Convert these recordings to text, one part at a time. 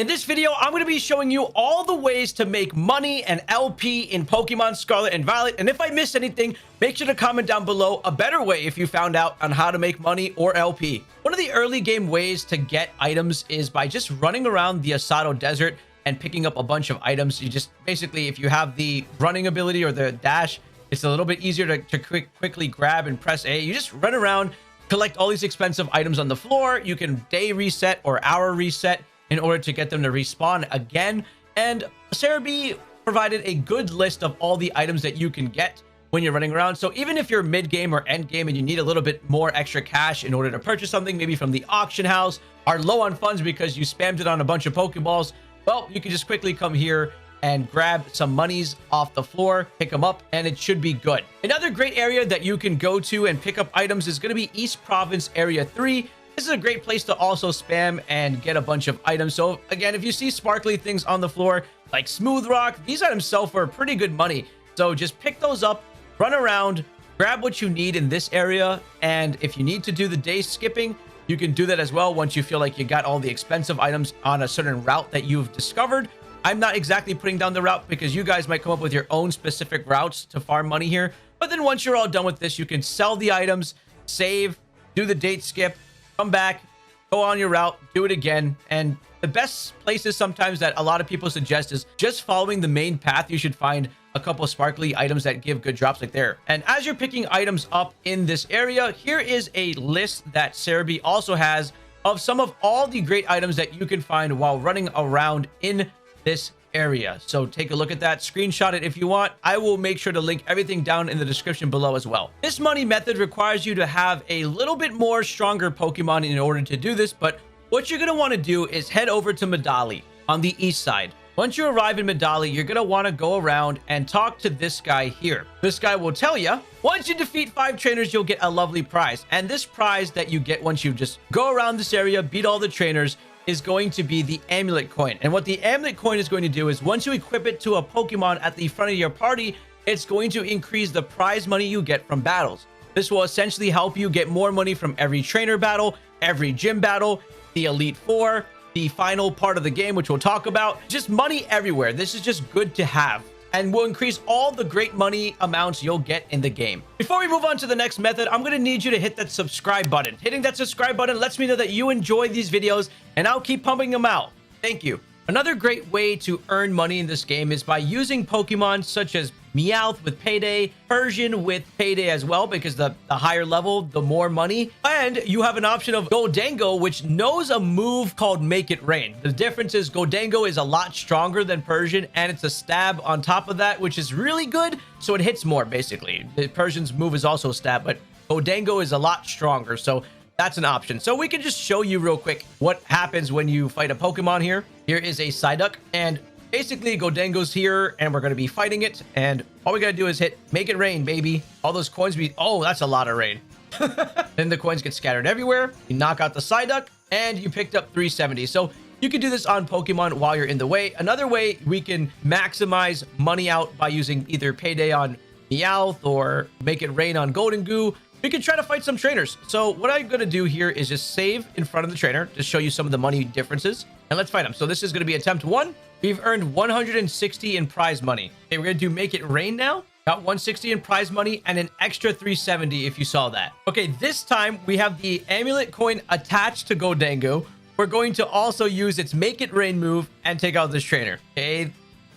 In this video, I'm going to be showing you all the ways to make money and LP in Pokemon Scarlet and Violet. And if I missed anything, make sure to comment down below a better way if you found out on how to make money or LP. One of the early game ways to get items is by just running around the Asado Desert and picking up a bunch of items. You just basically, if you have the running ability or the dash, it's a little bit easier to quickly grab and press A. You just run around, collect all these expensive items on the floor. You can day reset or hour reset in order to get them to respawn again. And Cerebi provided a good list of all the items that you can get when you're running around. So even if you're mid-game or end-game and you need a little bit more extra cash in order to purchase something, maybe from the auction house, are low on funds because you spammed it on a bunch of Pokeballs, well, you can just quickly come here and grab some monies off the floor, pick them up, and it should be good. Another great area that you can go to and pick up items is going to be East Province Area 3. This is a great place to also spam and get a bunch of items. So again, if you see sparkly things on the floor like Smooth Rock, these items sell for pretty good money. So just pick those up, run around, grab what you need in this area. And if you need to do the day skipping, you can do that as well once you feel like you got all the expensive items on a certain route that you've discovered. I'm not exactly putting down the route because you guys might come up with your own specific routes to farm money here. But then once you're all done with this, you can sell the items, save, do the date skip, come back, go on your route, do it again. And the best places sometimes that a lot of people suggest is just following the main path. You should find a couple of sparkly items that give good drops like there. And as you're picking items up in this area, here is a list that Cerebi also has of some of all the great items that you can find while running around in this area. So take a look at that, screenshot it if you want. I will make sure to link everything down in the description below as well. This money method requires you to have a little bit more stronger Pokemon in order to do this, but what you're going to want to do is head over to Medali on the east side. Once you arrive in Medali, you're going to want to go around and talk to this guy here. This guy will tell you, once you defeat 5 trainers, you'll get a lovely prize. And this prize that you get once you just go around this area, beat all the trainers, is going to be the amulet coin. And what the amulet coin is going to do is once you equip it to a Pokemon at the front of your party, it's going to increase the prize money you get from battles. This will essentially help you get more money from every trainer battle, every gym battle, the Elite Four, the final part of the game, which we'll talk about. Just money everywhere. This is just good to have and will increase all the great money amounts you'll get in the game. Before we move on to the next method, I'm going to need you to hit that subscribe button. Hitting that subscribe button lets me know that you enjoy these videos, and I'll keep pumping them out. Thank you. Another great way to earn money in this game is by using Pokemon such as Meowth with Payday, Persian with Payday as well, because the higher level, the more money. And you have an option of Goldango, which knows a move called Make It Rain. The difference is Goldango is a lot stronger than Persian, and it's a stab on top of that, which is really good. So it hits more, basically. The Persian's move is also stab, but Goldango is a lot stronger. So that's an option. So we can just show you real quick what happens when you fight a Pokemon here. Here is a Psyduck, and basically Goldango's here, and we're going to be fighting it. And all we got to do is hit Make It Rain, baby. All those coins be... Oh, that's a lot of rain. Then the coins get scattered everywhere. You knock out the Psyduck, and you picked up 370. So you can do this on Pokemon while you're in the way. Another way we can maximize money out by using either Payday on Meowth or Make It Rain on Goldengu. We can try to fight some trainers. So what I'm going to do here is just save in front of the trainer to show you some of the money differences. And let's fight them. So this is going to be attempt 1. We've earned 160 in prize money. Okay, we're going to do Make It Rain now. Got 160 in prize money and an extra 370 if you saw that. Okay, this time we have the amulet coin attached to Goldango. We're going to also use its Make It Rain move and take out this trainer. Okay,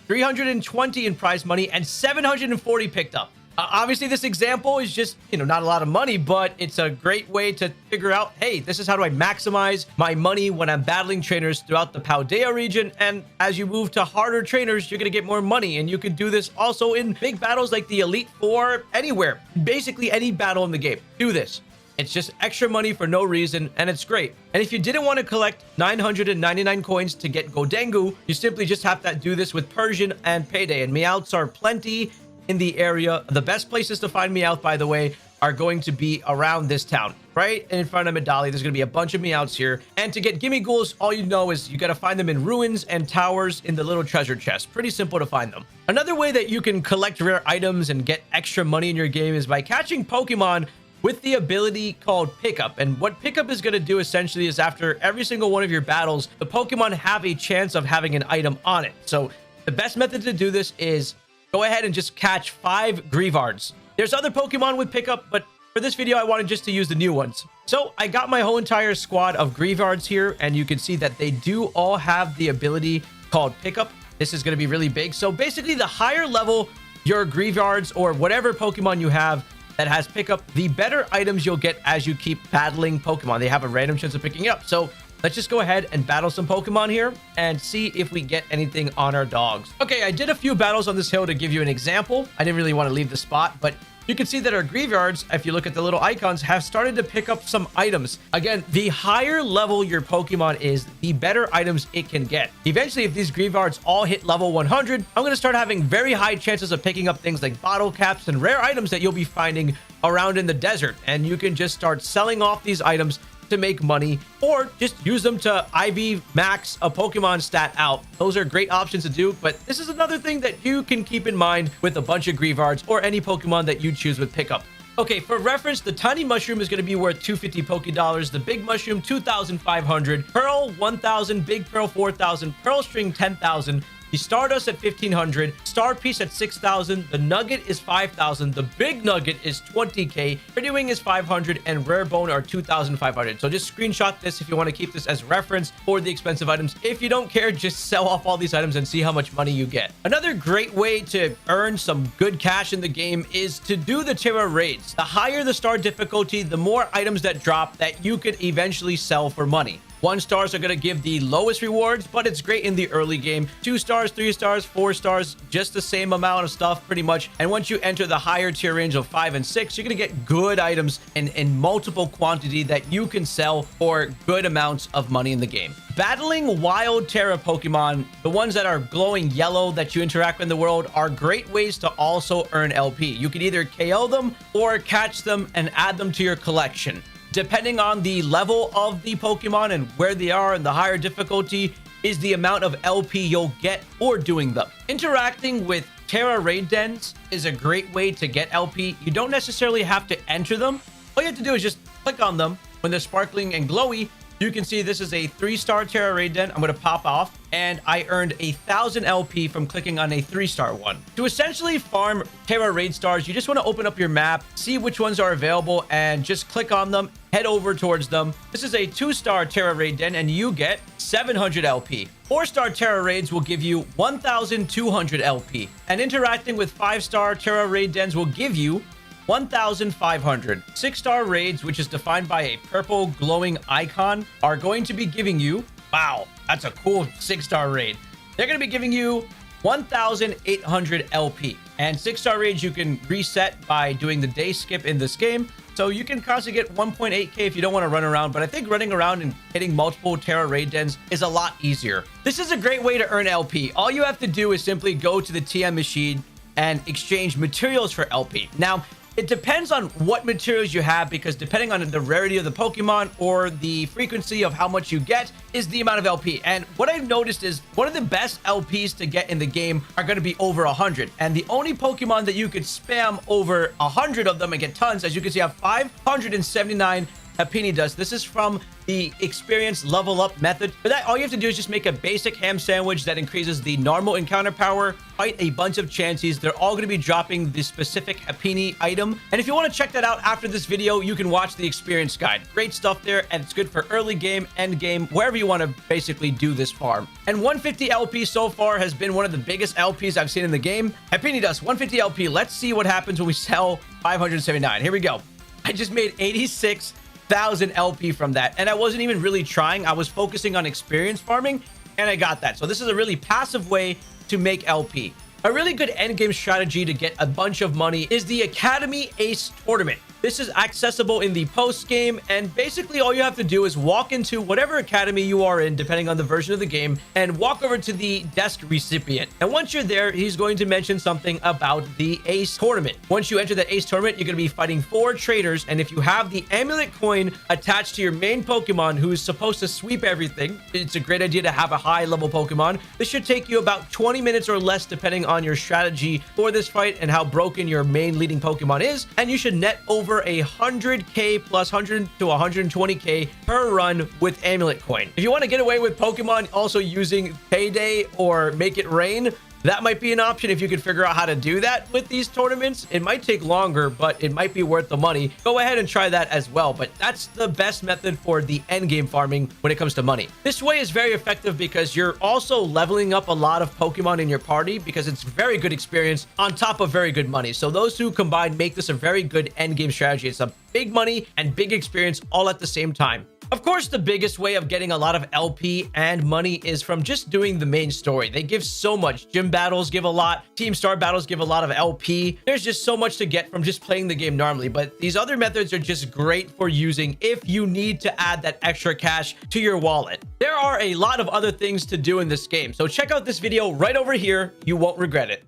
320 in prize money and 740 picked up. Obviously, this example is just, not a lot of money, but it's a great way to figure out, hey, this is how do I maximize my money when I'm battling trainers throughout the Paldea region. And as you move to harder trainers, you're going to get more money. And you can do this also in big battles like the Elite Four, anywhere. Basically, any battle in the game. Do this. It's just extra money for no reason, and it's great. And if you didn't want to collect 999 coins to get Goldango, you simply just have to do this with Persian and Payday. And Meowths are plenty in the area. The best places to find Meowth, by the way, are going to be around this town, right in front of Medali. There's going to be a bunch of Meowths here. And to get Gimme Ghouls, all you know is you got to find them in ruins and towers in the little treasure chest. Pretty simple to find them. Another way that you can collect rare items and get extra money in your game is by catching Pokemon with the ability called Pickup. And what Pickup is going to do essentially is after every single one of your battles, the Pokemon have a chance of having an item on it. So the best method to do this is go ahead and just catch 5 Greavards. There's other Pokemon with Pickup, but for this video, I wanted just to use the new ones. So I got my whole entire squad of Greavards here, and you can see that they do all have the ability called Pickup. This is going to be really big. So basically, the higher level your Greavards or whatever Pokemon you have that has Pickup, the better items you'll get as you keep battling Pokemon. They have a random chance of picking it up. So let's just go ahead and battle some Pokemon here and see if we get anything on our dogs. Okay, I did a few battles on this hill to give you an example. I didn't really want to leave the spot, but you can see that our Greavards, if you look at the little icons, have started to pick up some items. Again, the higher level your Pokemon is, the better items it can get. Eventually, if these Greavards all hit level 100, I'm going to start having very high chances of picking up things like bottle caps and rare items that you'll be finding around in the desert. And you can just start selling off these items to make money, or just use them to IV max a Pokemon stat out. Those are great options to do, but this is another thing that you can keep in mind with a bunch of Greavards or any Pokemon that you choose with Pickup. Okay, for reference, the tiny mushroom is going to be worth 250 Pokédollars, the big mushroom 2,500, pearl 1,000, big pearl 4,000, pearl string 10,000, the Stardust at 1,500, Star Piece at 6,000, the Nugget is 5,000, the Big Nugget is 20k, Pretty Wing is 500, and Rare Bone are 2,500. So just screenshot this if you want to keep this as reference for the expensive items. If you don't care, just sell off all these items and see how much money you get. Another great way to earn some good cash in the game is to do the Terra raids. The higher the star difficulty, the more items that drop that you could eventually sell for money. 1 stars are going to give the lowest rewards, but it's great in the early game. 2 stars, 3 stars, 4 stars, just the same amount of stuff pretty much. And once you enter the higher tier range of 5 and 6, you're going to get good items in multiple quantity that you can sell for good amounts of money in the game. Battling wild Terra Pokemon, the ones that are glowing yellow that you interact with in the world, are great ways to also earn LP. You can either KO them or catch them and add them to your collection. Depending on the level of the Pokemon and where they are and the higher difficulty is the amount of LP you'll get for doing them. Interacting with Terra raid dens is a great way to get LP. You don't necessarily have to enter them. All you have to do is just click on them. When they're sparkling and glowy, you can see this is a 3-star Terra raid den. I'm going to pop off, and I earned 1,000 LP from clicking on a 3-star one. To essentially farm Terra raid stars, you just want to open up your map, see which ones are available, and just click on them, head over towards them. This is a 2-star Terra raid den, and you get 700 LP. 4-star Terra raids will give you 1,200 LP, and interacting with 5-star Terra raid dens will give you 1,500. 6-star raids, which is defined by a purple glowing icon, are going to be giving you, wow, that's a cool 6-star raid. They're going to be giving you 1,800 LP. And 6-star raids you can reset by doing the day skip in this game. So you can constantly get 1.8k if you don't want to run around, but I think running around and hitting multiple Terra raid dens is a lot easier. This is a great way to earn LP. All you have to do is simply go to the TM machine and exchange materials for LP. Now, it depends on what materials you have, because depending on the rarity of the Pokemon or the frequency of how much you get is the amount of LP. And what I've noticed is one of the best LPs to get in the game are going to be over 100. And the only Pokemon that you could spam over 100 of them and get tons, as you can see, I have 579 Happiny Dust. This is from the experience level up method. For that, all you have to do is just make a basic ham sandwich that increases the normal encounter power, fight a bunch of Chanseys. They're all going to be dropping the specific Happiny item. And if you want to check that out after this video, you can watch the experience guide. Great stuff there, and it's good for early game, end game, wherever you want to basically do this farm. And 150 LP so far has been one of the biggest LPs I've seen in the game. Happiny Dust, 150 LP. Let's see what happens when we sell 579. Here we go. I just made 86,000 LP from that, and I wasn't even really trying. I was focusing on experience farming, and I got that. So this is a really passive way to make LP. A really good endgame strategy to get a bunch of money is the Academy Ace Tournament. This is accessible in the post game, and basically all you have to do is walk into whatever academy you are in, depending on the version of the game, and walk over to the desk recipient. And once you're there, he's going to mention something about the Ace Tournament. Once you enter the Ace Tournament, you're going to be fighting 4 traders, and if you have the amulet coin attached to your main Pokemon, who is supposed to sweep everything, it's a great idea to have a high level Pokemon. This should take you about 20 minutes or less, depending on your strategy for this fight and how broken your main leading Pokemon is, and you should net over over 100k plus 100 to 120k per run with amulet coin. If you want to get away with Pokemon also using payday or make it rain, that might be an option if you can figure out how to do that with these tournaments. It might take longer, but it might be worth the money. Go ahead and try that as well. But that's the best method for the end game farming when it comes to money. This way is very effective because you're also leveling up a lot of Pokemon in your party because it's very good experience on top of very good money. So those two combined make this a very good end game strategy. It's a big money and big experience all at the same time. Of course, the biggest way of getting a lot of LP and money is from just doing the main story. They give so much. Gym battles give a lot. Team Star battles give a lot of LP. There's just so much to get from just playing the game normally. But these other methods are just great for using if you need to add that extra cash to your wallet. There are a lot of other things to do in this game. So check out this video right over here. You won't regret it.